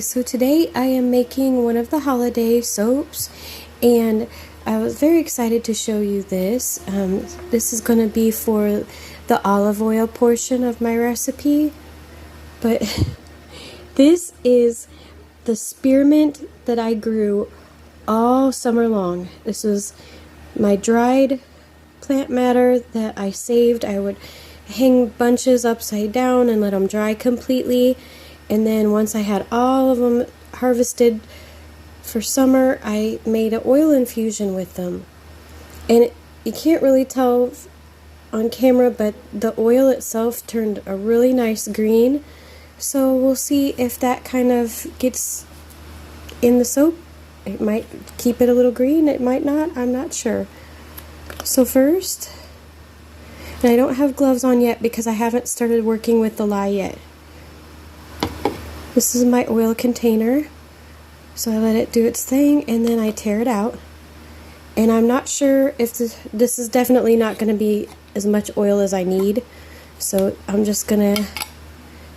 So today I am making one of the holiday soaps, and I was very excited to show you this. This is going to be for the olive oil portion of my recipe, but this is the spearmint that I grew all summer long. This was my dried plant matter that I saved. I would hang bunches upside down and let them dry completely. And then once I had all of them harvested for summer, I made an oil infusion with them. And you can't really tell on camera, but the oil itself turned a really nice green. So we'll see if that kind of gets in the soap. It might keep it a little green, it might not, I'm not sure. So first, and I don't have gloves on yet because I haven't started working with the lye yet. This is my oil container, so I let it do its thing and then I tear it out. And I'm not sure if this is definitely not going to be as much oil as I need, so I'm just going to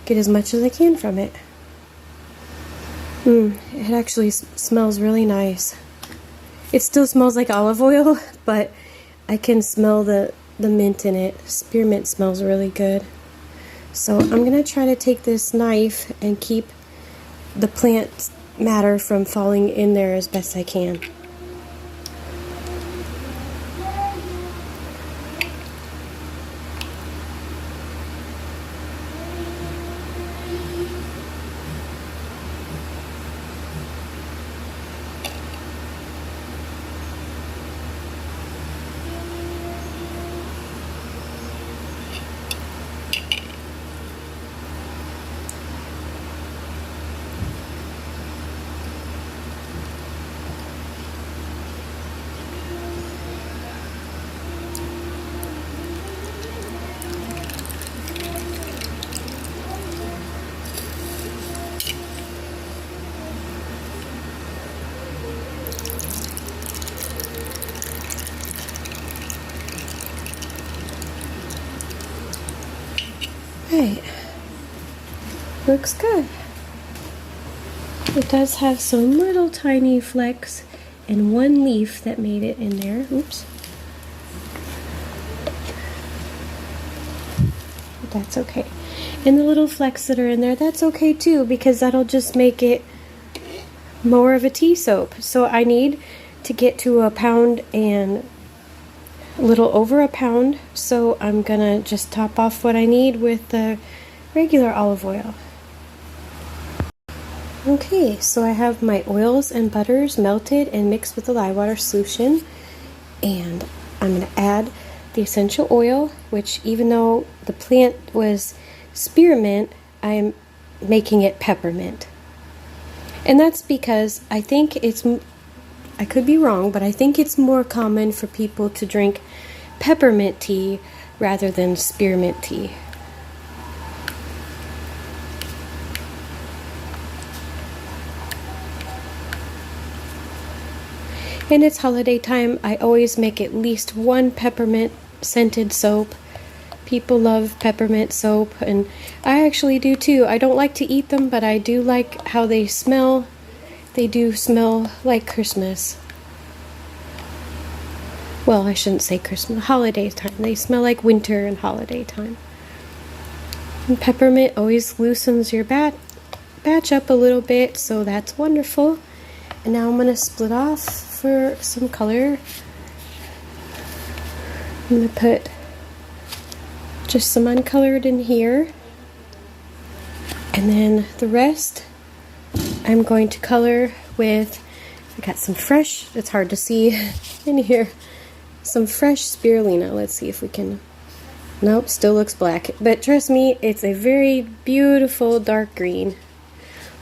get as much as I can from it. It actually smells really nice. It still smells like olive oil, but I can smell the mint in it. Spearmint smells really good. So I'm going to try to take this knife and keep the plant matter from falling in there as best I can. Right, looks good. It does have some little tiny flecks and one leaf that made it in there. Oops. But that's okay. And the little flecks that are in there, that's okay too, because that'll just make it more of a tea soap. So I need to get to a pound and a little over a pound, so I'm gonna just top off what I need with the regular olive oil. Okay, so I have my oils and butters melted and mixed with the lye water solution, and I'm gonna add the essential oil, which even though the plant was spearmint, I'm making it peppermint. And that's because I think I could be wrong, but I think it's more common for people to drink peppermint tea rather than spearmint tea. And it's holiday time. I always make at least one peppermint scented soap. People love peppermint soap, and I actually do too. I don't like to eat them, but I do like how they smell. They do smell like Christmas. Well, I shouldn't say Christmas, holiday time. They smell like winter and holiday time. And peppermint always loosens your batch up a little bit, so that's wonderful. And now I'm going to split off for some color. I'm going to put just some uncolored in here. And then the rest I'm going to color with, I got some fresh, it's hard to see in here, some fresh spirulina. Let's see if we can, nope, still looks black. But trust me, it's a very beautiful dark green.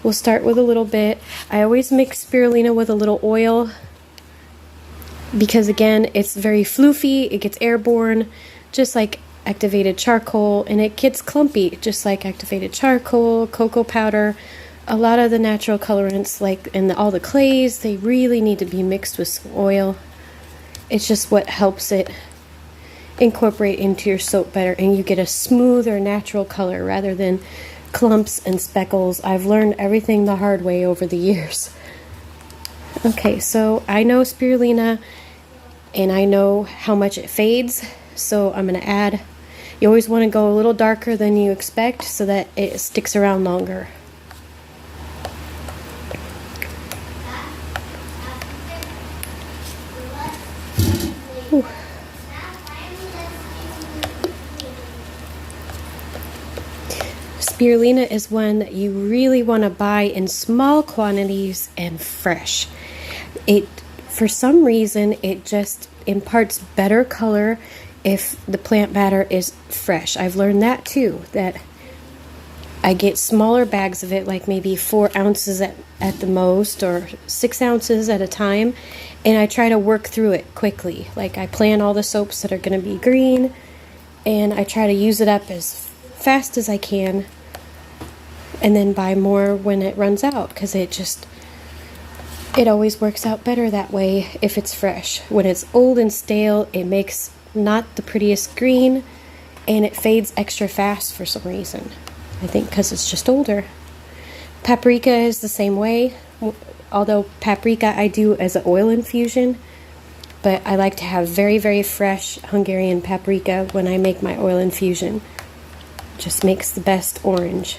We'll start with a little bit. I always mix spirulina with a little oil because again, it's very floofy, it gets airborne, just like activated charcoal, and it gets clumpy, just like activated charcoal, cocoa powder. A lot of the natural colorants, like all the clays, they really need to be mixed with some oil. It's just what helps it incorporate into your soap better, and you get a smoother natural color rather than clumps and speckles. I've learned everything the hard way over the years. Okay, so I know spirulina and I know how much it fades, so I'm going to add. You always want to go a little darker than you expect so that it sticks around longer. Ooh. Spirulina is one that you really want to buy in small quantities and fresh. For some reason, it just imparts better color if the plant batter is fresh. I've learned that too, that I get smaller bags of it, like maybe 4 ounces at the most, or 6 ounces at a time, and I try to work through it quickly. Like I plan all the soaps that are going to be green, and I try to use it up as fast as I can, and then buy more when it runs out, because it always works out better that way if it's fresh. When it's old and stale, it makes not the prettiest green, and it fades extra fast for some reason. I think because it's just older. Paprika is the same way, although paprika I do as an oil infusion, but I like to have very, very fresh Hungarian paprika when I make my oil infusion. Just makes the best orange.